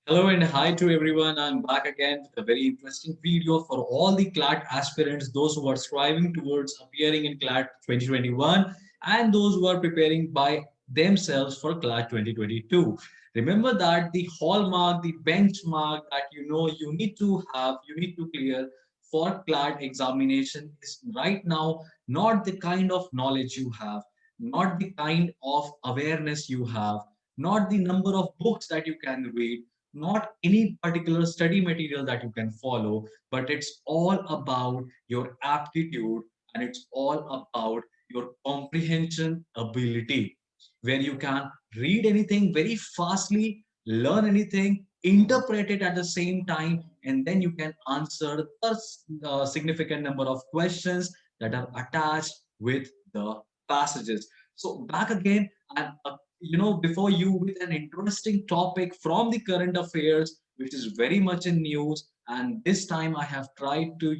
Hello and hi to everyone. I'm back again with a very interesting video for all the CLAT aspirants, those who are striving towards appearing in CLAT 2021 and those who are preparing by themselves for CLAT 2022. Remember that the hallmark, the benchmark that you need to have, you need to clear for CLAT examination is right now not the kind of knowledge you have, not the kind of awareness you have, not the number of books that you can read, not any particular study material that you can follow, but it's all about your aptitude and it's all about your comprehension ability, where you can read anything very fastly, learn anything, interpret it at the same time, and then you can answer a significant number of questions that are attached with the passages. So back again, and before you with an interesting topic from the current affairs, which is very much in news. And this time I have tried to,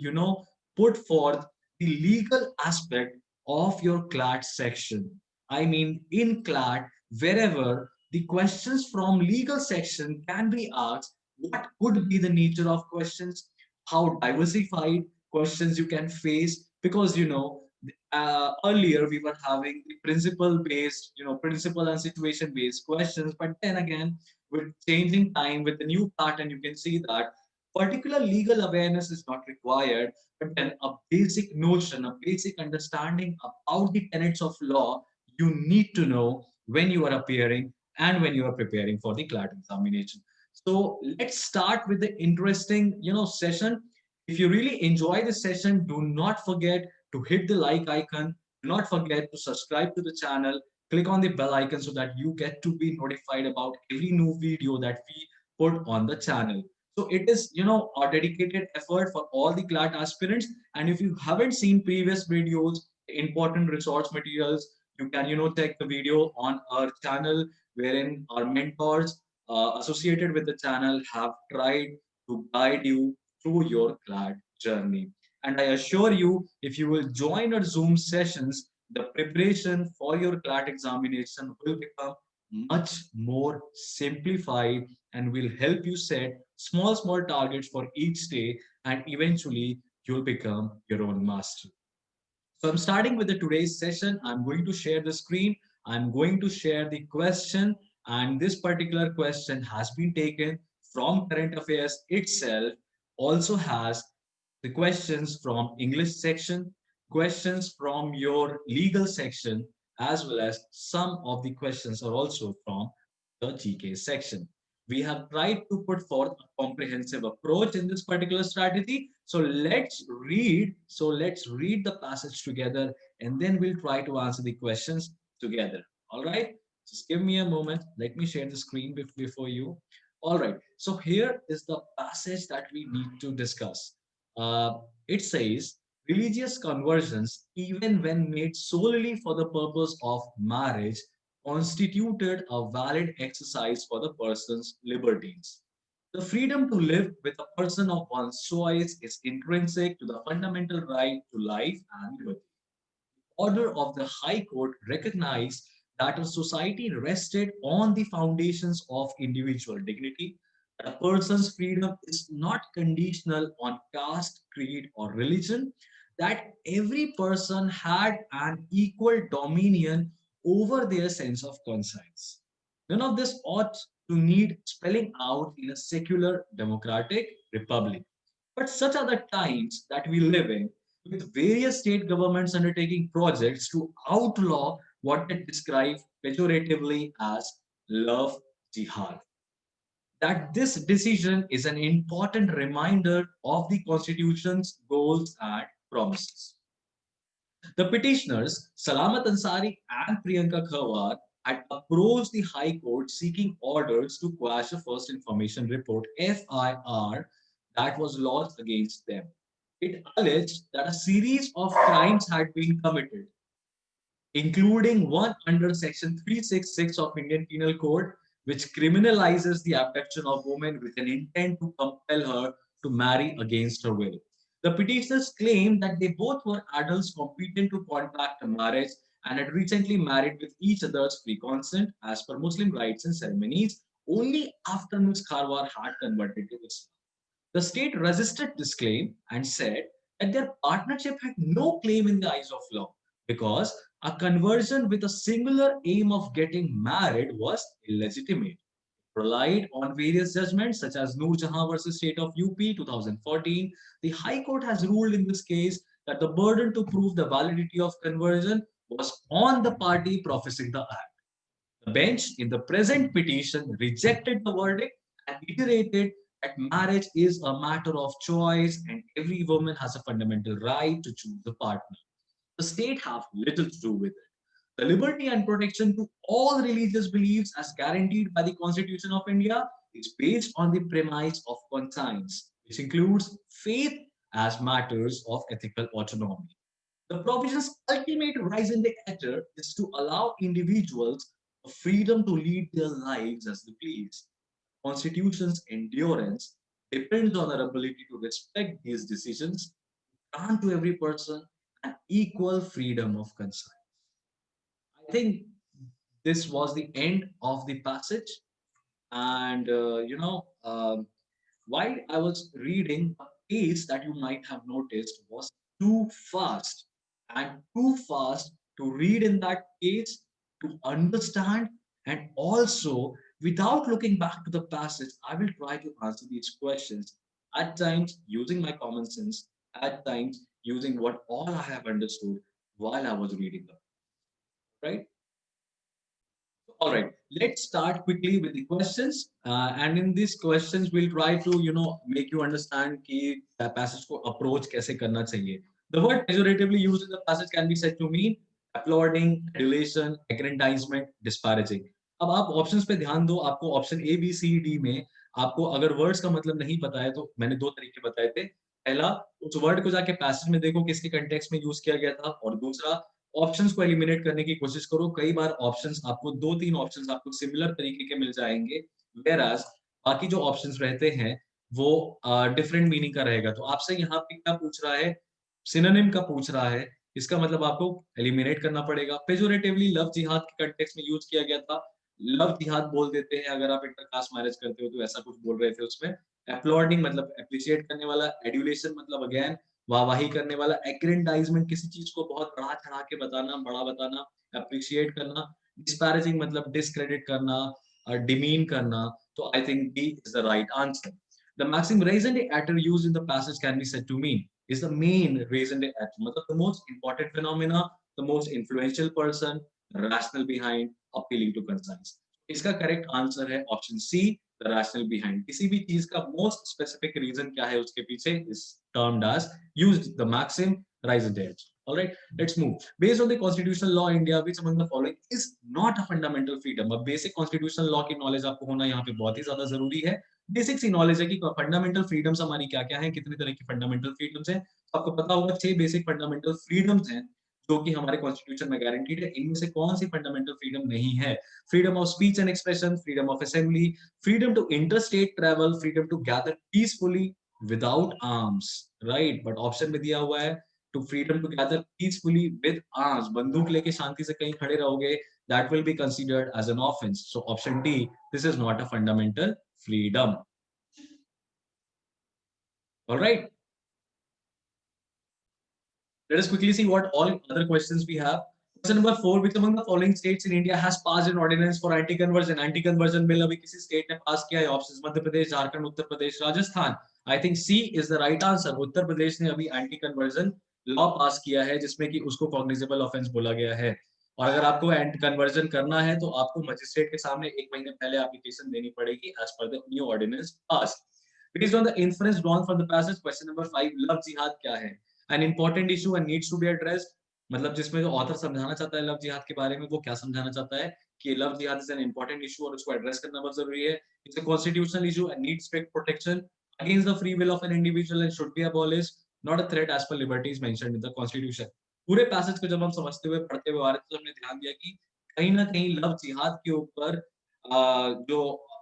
put forth the legal aspect of your CLAT section. I mean, in CLAT, wherever the questions from legal section can be asked, what could be the nature of questions, how diversified questions you can face, because earlier we were having the principle based, principle and situation based questions, but then again, with changing time, with the new pattern, you can see that particular legal awareness is not required, but then a basic notion, a basic understanding about the tenets of law you need to know when you are appearing and when you are preparing for the CLAT examination. So let's start with the interesting, session. If you really enjoy this session, do not forget to hit the like icon. Do not forget to subscribe to the channel. Click on the bell icon so that you get to be notified about every new video that we put on the channel. So it is, a dedicated effort for all the CLAT aspirants. And if you haven't seen previous videos, important resource materials, you can, check the video on our channel wherein our mentors associated with the channel have tried to guide you through your CLAT journey. And I assure you, if you will join our Zoom sessions, the preparation for your CLAT examination will become much more simplified and will help you set small targets for each day, and eventually you'll become your own master. So I'm starting with the today's session. I'm going to share the screen. I'm going to share the question, and this particular question has been taken from current affairs itself, also has the questions from English section, questions from your legal section, as well as some of the questions are also from the GK section. We have tried to put forth a comprehensive approach in this particular strategy. So let's read the passage together and then we'll try to answer the questions together. All right. Just give me a moment. Let me share the screen before you. All right. So here is the passage that we need to discuss. It says, religious conversions, even when made solely for the purpose of marriage, constituted a valid exercise for the person's liberties. The freedom to live with a person of one's choice is intrinsic to the fundamental right to life and liberty. Order of the High Court recognized that a society rested on the foundations of individual dignity, that a person's freedom is not conditional on caste, creed, or religion, that every person had an equal dominion over their sense of conscience. None of this ought to need spelling out in a secular democratic republic. But such are the times that we live in, with various state governments undertaking projects to outlaw what they describe pejoratively as love jihad. That this decision is an important reminder of the Constitution's goals and promises. The petitioners, Salamat Ansari and Priyanka Kharwar, had approached the High Court seeking orders to quash a First Information Report (FIR) that was lodged against them. It alleged that a series of crimes had been committed, including one under Section 366 of Indian Penal Code, which criminalizes the abduction of women with an intent to compel her to marry against her will. The petitioners claimed that they both were adults competent to contract a marriage and had recently married with each other's free consent as per Muslim rites and ceremonies, only after Ms. Kharwar had converted to Islam. The state resisted this claim and said that their partnership had no claim in the eyes of law because a conversion with a singular aim of getting married was illegitimate. Relied on various judgments such as Noor Jahan versus State of UP 2014, the High Court has ruled in this case that the burden to prove the validity of conversion was on the party professing the act. The bench in the present petition rejected the verdict and iterated that marriage is a matter of choice and every woman has a fundamental right to choose a partner. The state have little to do with it. The liberty and protection to all religious beliefs as guaranteed by the Constitution of India is based on the premise of conscience, which includes faith as matters of ethical autonomy. The provision's ultimate raison d'etre is to allow individuals the freedom to lead their lives as they please. Constitution's endurance depends on our ability to respect these decisions, grant to every person an equal freedom of conscience. I think this was the end of the passage. And, while I was reading, a pace that you might have noticed was too fast and too fast to read in that case, to understand, and also without looking back to the passage, I will try to answer these questions at times using my common sense, at times using what all I have understood while I was reading them, right? All right, let's start quickly with the questions. And in these questions, we'll try to, make you understand कि passage को approach कैसे करना चाहिए. The word pejoratively used in the passage can be said to mean applauding, adulation, aggrandizement, disparaging. अब आप options पे ध्यान दो. आपको option A B C D में आपको अगर वर्ड्स का मतलब नहीं पता है तो मैंने दो तरीके बताए थे. पहला, उस वर्ड को जाके पैसेज में देखो किसके कंटेक्स्ट में यूज किया गया था, और दूसरा, ऑप्शंस को एलिमिनेट करने की कोशिश करो. कई बार ऑप्शंस आपको दो तीन ऑप्शंस आपको सिमिलर तरीके के मिल जाएंगे, वेयर एज बाकी जो ऑप्शंस रहते हैं वो डिफरेंट मीनिंग का रहेगा. तो आपसे यहाँ पे क्या पूछ रहा है, सिनोनिम का पूछ रहा है. इसका मतलब आपको एलिमिनेट करना पड़ेगा. पेजोरेटिवली लव जिहाद के कंटेक्स्ट में यूज किया गया था. लव जिहाद बोल देते हैं अगर आप इंटरकास्ट मैरिज करते हो, तो ऐसा कुछ बोल रहे थे उसमें. अपलॉडिंग मतलब अप्रिशिएट करने वाला. एड्यूलेशन मतलब अगेन वाहवाही करने वाला. एग्रेंडाइजमेंट किसी चीज को बहुत बढ़ा चढ़ा के बताना, बड़ा बताना, अप्रिशिएट करना. डिस्पैरेजिंग मतलब डिस्क्रेडिट करना और डिमीन करना. तो I think B is the right answer. The maxim raison d'etre used in the passage can be said to mean is the main raison d'etre, मतलब the most important phenomena, the most influential person, rational behind, appealing to conscience. इसका correct answer है option C, the rationale behind. किसी भी चीज का most specific reason क्या है उसके पीछे is termed as used the maxim raison d'etre. All right, let's move. Based on the constitutional law in India, which among the following is not a fundamental freedom? अब basic constitutional law की knowledge आपको होना यहाँ पे बहुत ही ज्यादा जरूरी है. बेसिक सी नॉलेज है कि फंडामेंटल फ्रीडम्स हमारी क्या क्या है, कितने तरह की फंडामेंटल फ्रीडम्स हैं. आपको पता होगा 6 बेसिक फंडामेंटल फ्रीडम्स हैं जो कि हमारे कॉन्स्टिट्यूशन में गारंटीड है. इनमें से कौन सी फंडामेंटल फ्रीडम नहीं है? Freedom of speech and expression, freedom of assembly, freedom to interstate travel, freedom to gather peacefully without arms, right. But option में दिया हुआ है to freedom to gather peacefully with arms. बंदूक लेके शांति से कहीं खड़े रहोगे, that will be considered as an offense. So option D, this is not a fundamental freedom. All right. Let us quickly see what all other questions we have. Question number 4, which among the following states in India has passed an ordinance for anti-conversion? Anti-conversion bill अभी किसी state ने pass किया है? Options Madhya Pradesh, Jharkhand, Uttar Pradesh, Rajasthan. I think C is the right answer. Uttar Pradesh ने अभी anti-conversion law pass किया है जिसमें कि उसको cognizable offense बोला गया है. और अगर आपको एंटी कन्वर्जन करना है तो आपको मजिस्ट्रेट के सामने 1 महीने पहले एप्लीकेशन देनी पड़ेगी as per the new ordinance passed. Based on the inference drawn from the passage, question number 5, love jihad क्या है? An important issue and needs to be addressed. मतलब जिसमें जो ऑथर समझाना चाहता है लव जिहाद के बारे में, वो क्या समझाना चाहता है कि लव जिहाद इज एन इंपॉर्टेंट इशू और उसको एड्रेस करना बहुत जरूरी है. It's a constitutional issue and needs strict protection against the free will of an individual and should be abolished, not a threat as per liberties mentioned in the constitution. पूरे passage को जब हम समझते हुए पढ़ते हुए आ रहे थे तो हमने ध्यान दिया कि कहीं ना कहीं लव जिहाद के ऊपर जो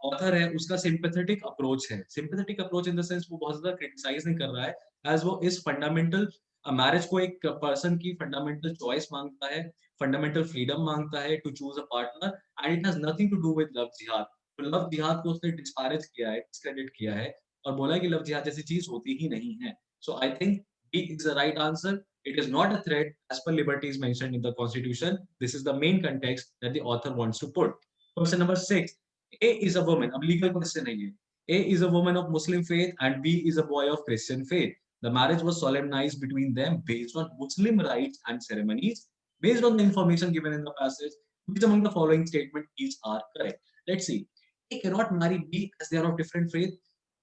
ऑथर है उसका सिंपैथेटिक अप्रोच है. Sympathetic approach in the sense वो बहुत ज्यादा क्रिटिसाइज नहीं कर रहा है, एज वो इस फंडामेंटल मैरिज को एक पर्सन की फंडामेंटल चॉइस मांगता है, फंडामेंटल फ्रीडम मांगता है to choose a partner, and it has nothing to do with love जिहाद. तो लव जिहाद को उसने डिस्पैरेज किया है, डिस्क्रेडिट किया है और बोला कि लव जिहाद जैसी चीज होती ही नहीं है. So I think B is the right answer. It is not a threat as per liberties mentioned in the constitution. This is the main context that the author wants to put. Question number 6. A is a woman. अब legal question है ये. A is a woman of Muslim faith and B is a boy of Christian faith. The marriage was solemnized between them based on Muslim rites and ceremonies. Based on the information given in the passage, which among the following statement is are correct? Let's see. A cannot marry B as they are of different faith.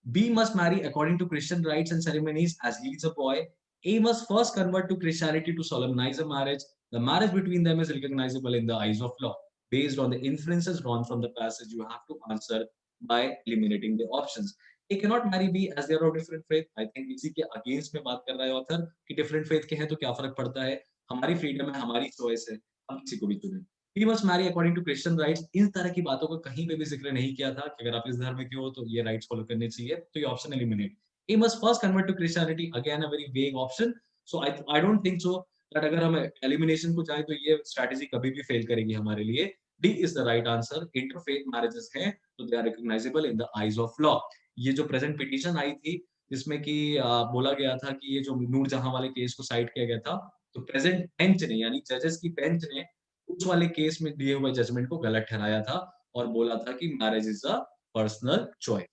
B must marry according to Christian rites and ceremonies as he is a boy. A must first convert to Christianity to solemnize a marriage. The marriage between them is recognizable in the eyes of law. Based on the inferences drawn from the passage, you have to answer by eliminating the options. A cannot marry B as they are of different faith. I think इसी के against में बात कर रहा है author कि different faith के हैं तो क्या फर्क पड़ता है, हमारी फ्रीडम है, हमारी चॉइस है, हम किसी को भी चुने. He must marry according to Christian rites. इस तरह की बातों को कहीं पे भी जिक्र नहीं किया था कि अगर आप इस धर्म के हो तो ये राइट्स फॉलो करने चाहिए, तो ये option eliminate. He must first convert to Christianity. Again a very vague option. So I don't think so that अगर हम एलिमिनेशन को जाए तो ये स्ट्रेटजी कभी भी फेल करेगी हमारे लिए. D is the right answer. Interfaith marriages हैं तो they are recognizable in the eyes of law. ये जो प्रेजेंट पिटीशन आई थी जिसमें कि बोला गया था कि ये जो नूरजहां वाले केस को साइड किया गया था, तो प्रेजेंट बेंच ने यानी जजेस की बेंच ने उस वाले केस में दिए हुए जजमेंट को गलत ठहराया था और बोला था कि marriage is a personal choice.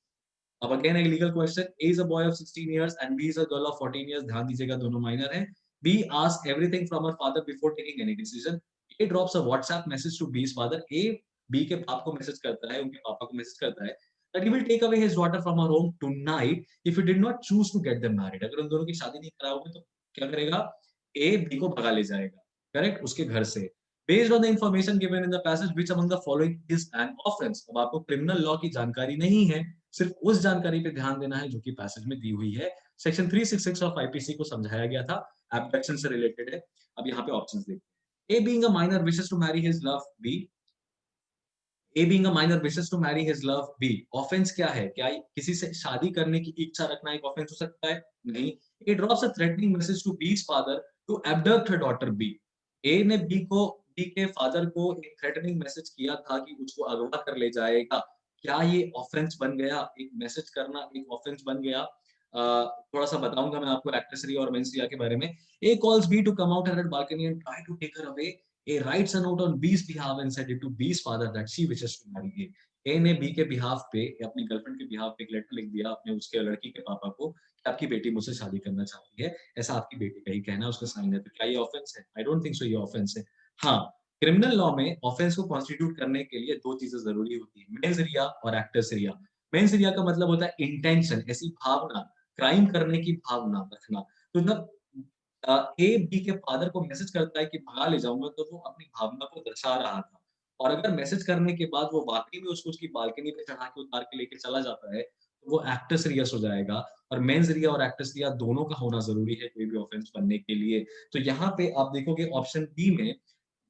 अब अगेन एक legal question. A is a boy of 16 years and B is a girl of 14 years. ध्यान दीजिएगा दोनों माइनर हैं. B ask everything from her father before taking any decision. A drops a WhatsApp message to B's father. A B के बाप को message करता है, उनके पापा को मैसेज करता है that he will take away his daughter from her home tonight if he did not choose to get them married. अगर उन दोनों की शादी नहीं कराओगे तो क्या करेगा? ए बी को भगा ले जाएगा, करेक्ट, उसके घर से. Based on the information given in the passage, which among the following is an offense? अब आपको क्रिमिनल लॉ की जानकारी नहीं है, सिर्फ उस जानकारी पे ध्यान देना है जो कि पैसेज में दी हुई है. सेक्शन 366 ऑफ आईपीसी को समझाया गया था, एब्डक्शन से रिलेटेड है. अब यहाँ पे ऑप्शंस देखते हैं. A being a minor wishes to marry his love. B A being a minor wishes to marry his love. B offence क्या है? क्या किसी से शादी करने की इच्छा रखना एक ऑफेंस हो सकता है? नहीं. A drops a threatening message to B's father to abduct her daughter. B A ने बी के फादर को एक थ्रेटनिंग मैसेज किया था कि उसको अगवा कर ले जाएगा. क्या ये ऑफेंस बन गया? एक मैसेज करना एक ऑफेंस बन गया. थोड़ा सा बताऊंगा मैं आपको एक्ट्रेस रिया और मेंस रिया के बारे में. A calls B to come out at balcony and try to take her away. A writes a note on B's behalf and said it to B's father that she wishes to marry A. A ने B के behalf पे अपनी girlfriend के behalf पे एक letter लिख दिया अपने उसके लड़की के पापा को कि आपकी बेटी मुझसे शादी करना चाहती है, ऐसा आपकी बेटी का ही कहना है, उसका साइन है. तो क्या ये ऑफेंस है? आई डोंट थिंक सो ये ऑफेंस है. हाँ, क्रिमिनल लॉ में ऑफेंस को कॉन्स्टिट्यूट करने के लिए दो चीजें जरूरी होती है, मेंस रिया और एक्टर्स रिया. मेंस रिया का मतलब होता है इंटेंशन, ऐसी भावना, क्राइम करने की भावना रखना. तो जब ए बी के फादर को मैसेज करता है कि भगा ले जाऊंगा, तो वो अपनी भावना को दर्शा रहा था. और अगर मैसेज करने के बाद वो वाकई में उसको उसकी बालकनी पे चढ़ा के उतार के लेके चला जाता है, तो वो एक्टर्स रियस हो जाएगा. और मेंस रिया और एक्टर्स रिया दोनों का होना जरूरी है कोई भी ऑफेंस बनने के लिए. तो यहाँ पे आप देखोगे ऑप्शन डी में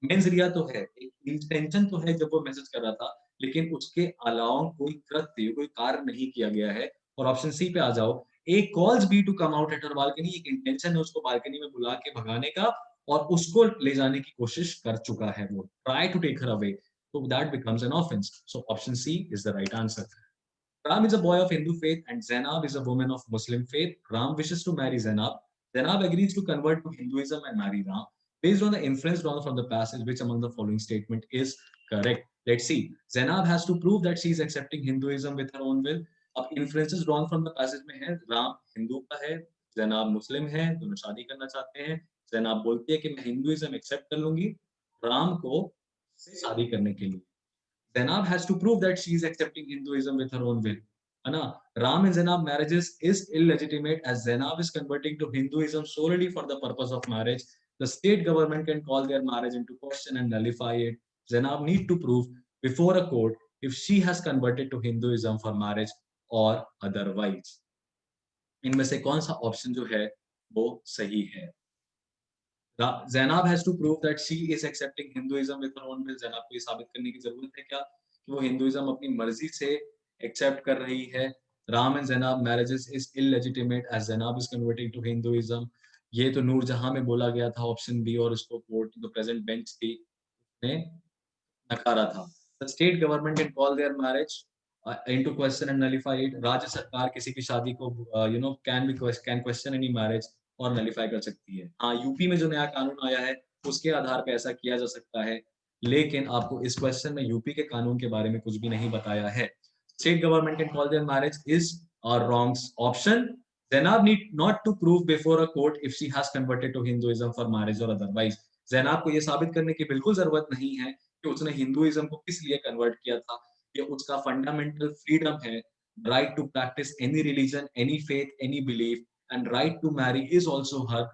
मेंस रिया तो है, एक इंटेंशन तो है जब वो मैसेज कर रहा था, लेकिन उसके अलावा कोई कृत्य, कोई कार्य नहीं किया गया है. और ऑप्शन सी पे आ जाओ. A calls B to come out at her balcony. एक इंटेंशन है उसको बालकनी में बुला के भगाने का और उसको ले जाने की कोशिश कर चुका है वो. Try to take her away. So that becomes an offense. So option C is the right answer. Ram is a boy of Hindu faith and Zainab is a woman of Muslim faith. Ram wishes to marry Zainab. Zainab agrees to convert to Hinduism and marry Ram. Based on the inference drawn from the passage, which among the following statement is correct? Let's see. Zainab has to prove that she is accepting Hinduism with her own will. अब inferences drawn from the passage में है, राम हिंदू का है, जैनाब मुस्लिम है, दोनों शादी करना चाहते हैं. जैनाब बोलती है कि मैं हिंदुइज्म एक्सेप्ट कर लूंगी राम को शादी करने के लिए. Zainab has to prove that she is accepting Hinduism with her own will. है ना? Ram and Zainab marriages is illegitimate as Zainab is converting to Hinduism solely for the purpose of marriage. The state government can call their marriage into question and nullify it. Zainab need to prove before a court if she has converted to Hinduism for marriage or otherwise. इनमें से कौन सा option जो है वो सही है? Zainab has to prove that she is accepting Hinduism with her own will. Zainab को ये साबित करने की जरूरत है क्या कि वो हिंदुइज्म अपनी मर्जी से एक्सेप्ट कर रही है. Ram and Zainab marriages is illegitimate as Zainab is converting to Hinduism. ये तो नूरजहां में बोला गया था ऑप्शन बी और उसको कोर्ट जो प्रेजेंट बेंच थी ने नकारा था. The state government can call their marriage. into question and nullify it. राज्य सरकार किसी की शादी को can question any marriage और nullify कर सकती है. हाँ, यूपी में जो नया कानून आया है उसके आधार पे ऐसा किया जा सकता है, लेकिन आपको इस क्वेश्चन में यूपी के कानून के बारे में कुछ भी नहीं बताया है. State government can call their marriage is a wrong option. Zainab need not to prove before a court if she has converted to Hinduism for marriage or otherwise. Zainab को ये साबित करने की बिल्कुल जरूरत नहीं है कि उसने हिंदुइज्म को किस लिए कन्वर्ट किया था. ये उसका फंडामेंटल फ्रीडम है. Right to practise any religion, any faith, any belief, and right to marry is also her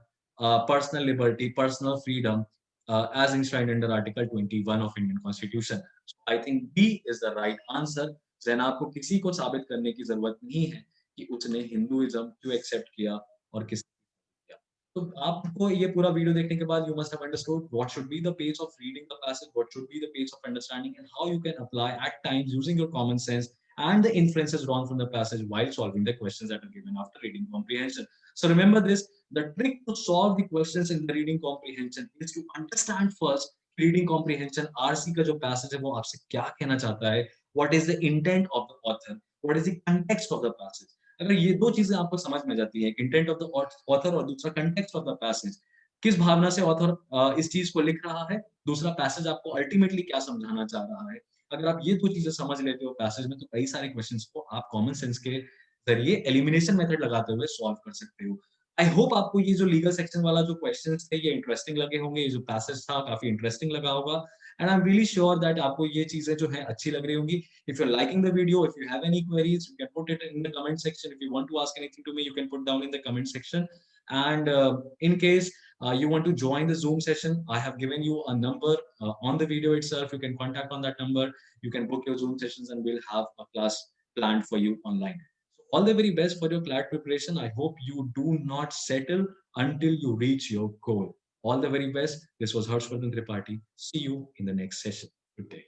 personal liberty, personal freedom, as enshrined under Article 21 of Indian Constitution. So I think B is the right answer. Zainab को किसी को साबित करने की जरूरत नहीं है कि उसने हिंदुइज्म क्यों एक्सेप्ट किया और किस किया. तो आपको ये पूरा वीडियो देखने के बाद you must have understood what should be the pace of reading the passage, what should be the pace of understanding, and how you can apply at times using your common sense and the inferences drawn from the passage while solving the questions that are given after reading comprehension. So remember this, the trick to solve the questions in the reading comprehension is to understand first reading comprehension. RC का जो passage है वो आपसे क्या कहना चाहता है, what is the intent of the author, what is the context of the passage. अगर ये दो चीजें आपको समझ में जाती है, इंटेंट ऑफ द ऑथर और दूसरा कंटेक्स्ट ऑफ द पैसेज, किस भावना से ऑथर इस चीज को लिख रहा है, दूसरा पैसेज आपको अल्टीमेटली क्या समझाना चाह रहा है. अगर आप ये दो चीजें समझ लेते हो पैसेज में, तो कई सारे क्वेश्चंस को आप कॉमन सेंस के जरिए एलिमिनेशन मेथड लगाते हुए सॉल्व कर सकते हो. आई होप आपको ये जो लीगल सेक्शन वाला जो क्वेश्चंस थे ये इंटरेस्टिंग लगे होंगे, ये जो पैसेज था काफी इंटरेस्टिंग लगा होगा, and I am really sure that आपको ये चीजें जो है अच्छी लग रही होंगी. If you're liking the video, if you have any queries, you can put it in the comment section. If you want to ask anything to me, you can put down in the comment section. And in case you want to join the Zoom session, I have given you a number on the video itself. You can contact on that number. You can book your Zoom sessions and we'll have a class planned for you online. So all the very best for your CLAT preparation. I hope you do not settle until you reach your goal. All the very best. This was Harshvardhan Tripathi. See you in the next session. Good day.